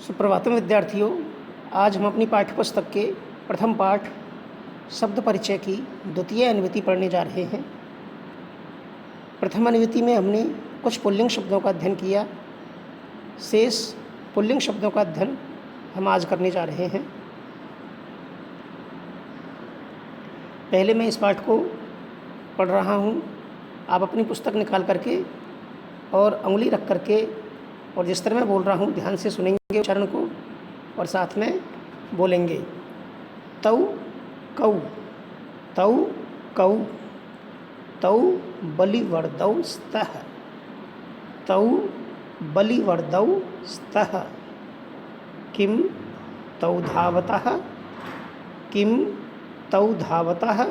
सुप्रभातम विद्यार्थियों। आज हम अपनी पाठ्यपुस्तक के प्रथम पाठ शब्द परिचय की द्वितीय अनुवृत्ति पढ़ने जा रहे हैं। प्रथम अनुवृत्ति में हमने कुछ पुल्लिंग शब्दों का अध्ययन किया। शेष पुल्लिंग शब्दों का अध्ययन हम आज करने जा रहे हैं। पहले मैं इस पाठ को पढ़ रहा हूँ। आप अपनी पुस्तक निकाल करके और उंगली रख करके और जिस तरह मैं बोल रहा हूँ ध्यान से सुनेंगे उच्चारण को और साथ में बोलेंगे। तौ कौ, तौ कौ, तौ बलिवर्दौ स्तः, तौ बलिवर्दौ स्तः, किं तौ धावतः, किं तौ धावतः,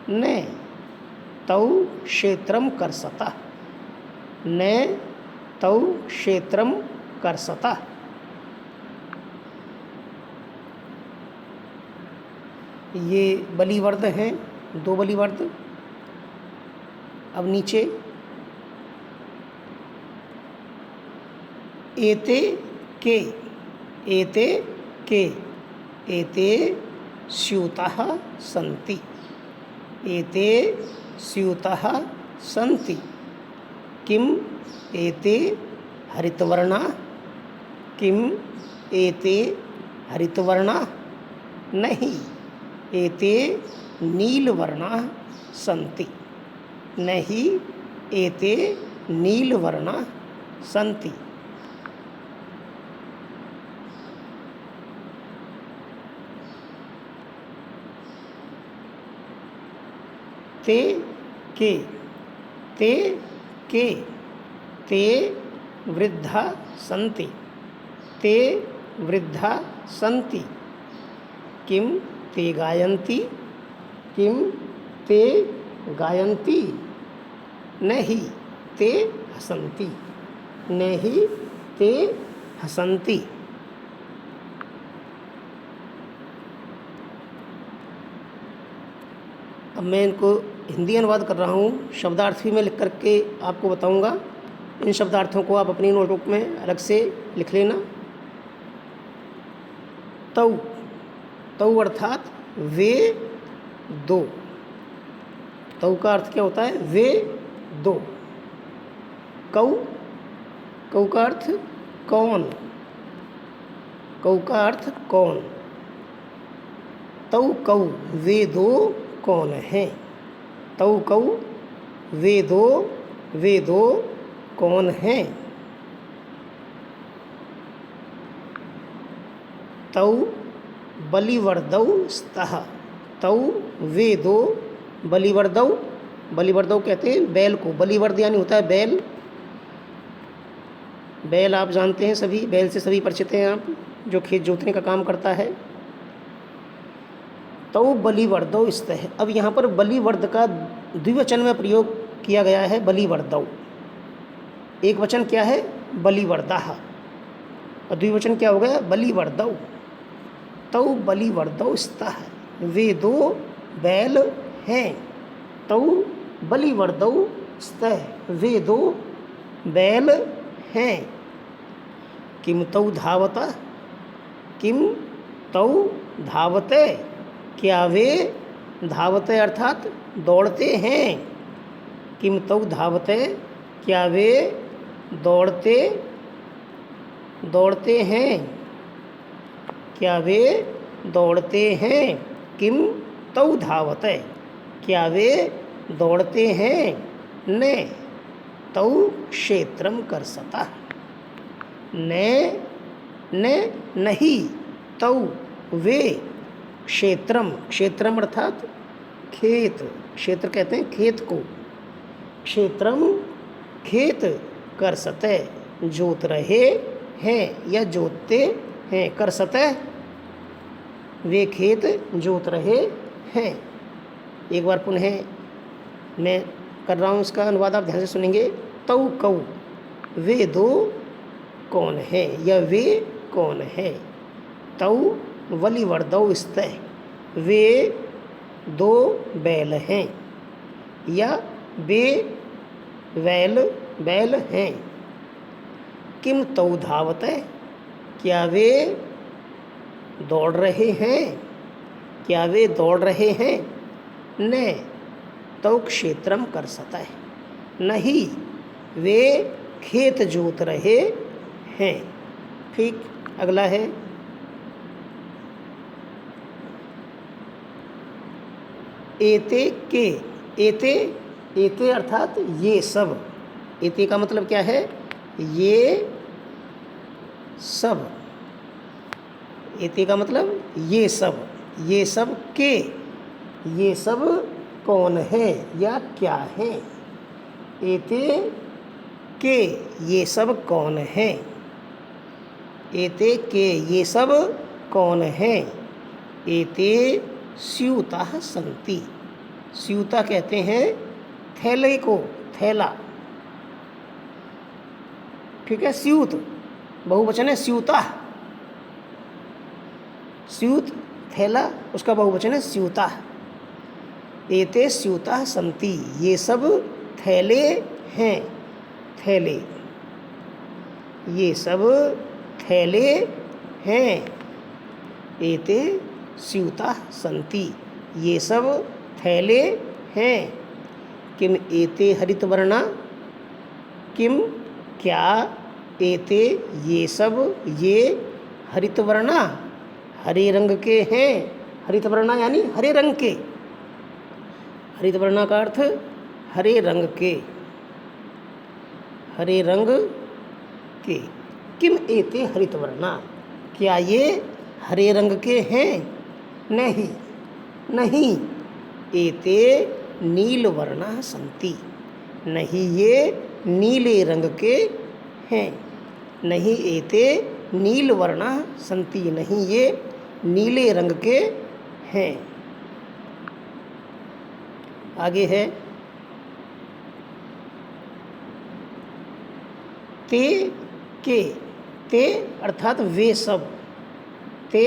न तौ क्षेत्रं कर्षतः, न तौ क्षेत्रं कर्षतः। ये बलिवर्द हैं, दो बलिवर्द। अब नीचे एते के, एते के, एते स्यूतः सन्ति, एते स्यूतः सन्ति, किम एते हरितवर्णा, किम एते हरितवर्णा, नहीं एते नीलवर्णा सन्ति, नहीं एते नीलवर्णा सन्ति। ते के, ते के, ते वृद्धा सन्ति, ते वृद्धा सन्ति, किं ते गायन्ति, किं ते गायन्ति, नहि ते हसन्ति, नहि ते हसन्ति। अब मैं इनको हिंदी अनुवाद कर रहा हूँ। शब्दार्थ भी मैं लिख करके आपको बताऊँगा। इन शब्दार्थों को आप अपनी नोटबुक में अलग से लिख लेना। तौ, तौ अर्थात वे दो। तौ का अर्थ क्या होता है? वे दो। कौ, कौ का अर्थ कौन, कौ का अर्थ कौन। तौ कौ वे दो कौन हैं, तौ कौ वे दो कौन हैं। तौ बलिवर्दौ स्तः, तौ वे दो बलिवर्दौ, बलिवर्दौ कहते हैं बैल को। बलिवर्द यानी होता है बैल। बैल आप जानते हैं, सभी बैल से सभी परिचित हैं आप, जो खेत जोतने का काम करता है। तौ बलिवर्दौ स्तः। अब यहाँ पर बलिवर्द का द्विवचन में प्रयोग किया गया है, बलिवर्दौ। एक वचन क्या है? बलिवर्दः, और द्विवचन क्या हो गया? बलिवर्दौ। तौ बलिवर्दौ स्तः, वे दो बैल हैं। तौ बलिवर्दौ स्तः, वे दो बैल हैं। किम तौ धावतः, किम तौ धावते, क्या वे धावते अर्थात दौड़ते हैं। किम तौ धावते, क्या वे दौड़ते दौड़ते हैं, क्या वे दौड़ते हैं। किम तौ धावते, क्या वे दौड़ते हैं। न तौ क्षेत्रं कर्षतः, न नहीं तौ वे क्षेत्रम, क्षेत्रम अर्थात खेत, क्षेत्र कहते हैं खेत को। क्षेत्रम खेत, कर्षते जोत रहे हैं या जोतते हैं। कर्षते वे खेत जोत रहे हैं। एक बार पुनः मैं कर रहा हूँ इसका अनुवाद, आप ध्यान से सुनेंगे। तौ कौ वे दो कौन है या वे कौन है। तौ बलिवर्दौ स्तः, वे दो बैल हैं या वे बैल हैं। किम तौ धावते, क्या वे दौड़ रहे हैं? क्या वे दौड़ रहे हैं? न तौ क्षेत्रम कर्षतः, नहीं वे खेत जोत रहे हैं। ठीक, अगला है एते के। एते, एते अर्थात ये सब। एते का मतलब क्या है? ये सब। एते का मतलब ये सब। ये सब के, ये सब कौन है या क्या है? एते के ये सब कौन है? एते के ये सब कौन है? एते स्यूताः सन्ति। स्यूता कहते हैं थैले को, थैला। ठीक है, स्यूत बहुवचन है स्यूताः। स्यूत थैला, उसका बहुवचन है स्यूताः। एते स्यूताः सन्ति, ये सब थैले हैं। थैले, ये सब थैले हैं। एते स्यूताः सन्ति, ये सब थैले हैं। किम एते हरितवर्णा, किम क्या एते ये सब, ये हरितवर्णा हरे रंग के हैं। हरितवर्णा यानी हरे रंग के। हरितवर्णा का अर्थ हरे रंग के, हरे रंग के। किम एते हरितवर्णा, क्या ये हरे रंग के हैं? नहीं, नहीं। एते नीलवर्णा सन्ति, नहीं ये नीले रंग के हैं। नहीं एते नीलवर्णा सन्ति, नहीं ये नीले रंग के हैं। आगे है ते के। ते अर्थात वे सब। ते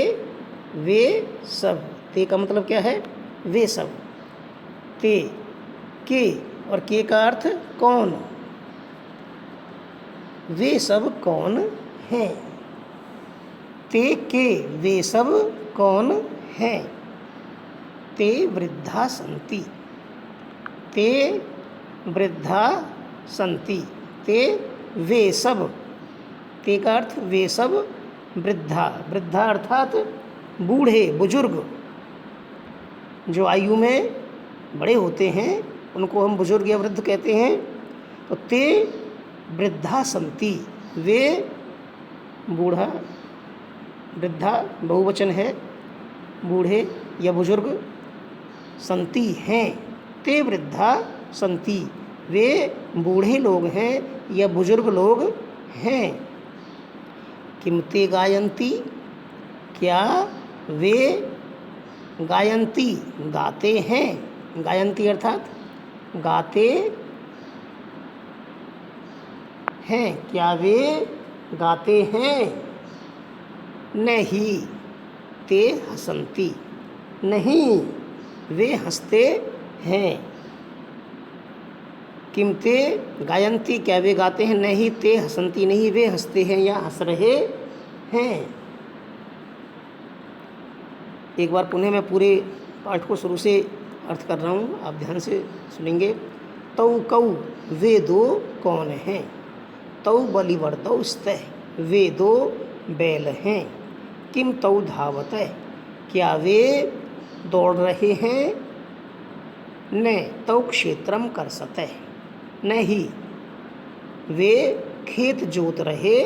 वे सब। ते का मतलब क्या है? वे सब। ते के, और के का अर्थ कौन। वे सब कौन हैं? ते के वे सब कौन हैं? ते वृद्धा सन्ति, ते वृद्धा सन्ति। ते वे सब, ते का अर्थ वे सब वृद्धा। वृद्धा अर्थात बूढ़े, बुजुर्ग। जो आयु में बड़े होते हैं उनको हम बुजुर्ग या वृद्ध कहते हैं। तो ते वृद्धा सन्ति, वे बूढ़ा, वृद्धा बहुवचन है, बूढ़े या बुजुर्ग, सन्ति हैं। ते वृद्धा सन्ति, वे बूढ़े लोग हैं या बुजुर्ग लोग हैं। किम ते गायन्ति, क्या वे गायन्ति गाते हैं। गायन्ति अर्थात गाते हैं, क्या वे गाते हैं। नहीं ते हसन्ति, नहीं वे हंसते हैं। किम ते गायन्ति, क्या वे गाते हैं। नहीं ते हसन्ति, नहीं वे हंसते हैं या हंस रहे हैं। एक बार पुनः मैं पूरे पाठ को शुरू से अर्थ कर रहा हूँ, आप ध्यान से सुनेंगे। तौ कौ वे दो कौन हैं। तौ बलिवर्तौ स्तः, वे दो बैल हैं। किम तौ धावतः, क्या वे दौड़ रहे हैं। न तौ क्षेत्रम कर्षतः, नहीं वे खेत जोत रहे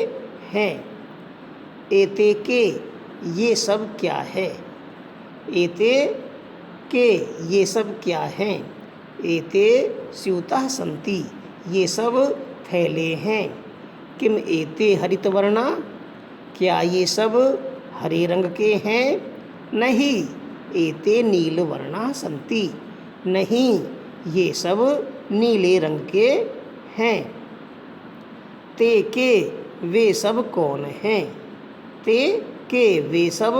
हैं। एते के ये सब क्या है। एते के ये सब क्या हैं। एते स्यूताः सन्ति, ये सब थैले हैं। किम एते हरितवर्णा, क्या ये सब हरे रंग के हैं। नहीं एते नीलवर्णा सन्ति, नहीं ये सब नीले रंग के हैं। ते के वे सब कौन हैं। ते के वे सब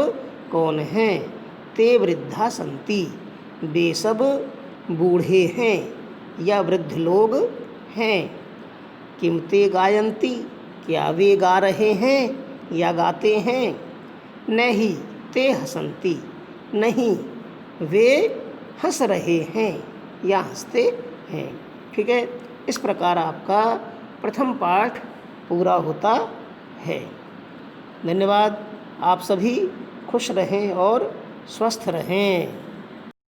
कौन हैं। ते वृद्धा सन्ति, वे सब बूढ़े हैं या वृद्ध लोग हैं। किम ते गायन्ति, क्या वे गा रहे हैं। या गाते हैं। नहीं ते हसन्ति, नहीं वे हंस रहे हैं या हंसते हैं। ठीक है, इस प्रकार आपका प्रथम पाठ पूरा होता है। धन्यवाद। आप सभी खुश रहें और स्वस्थ रहें।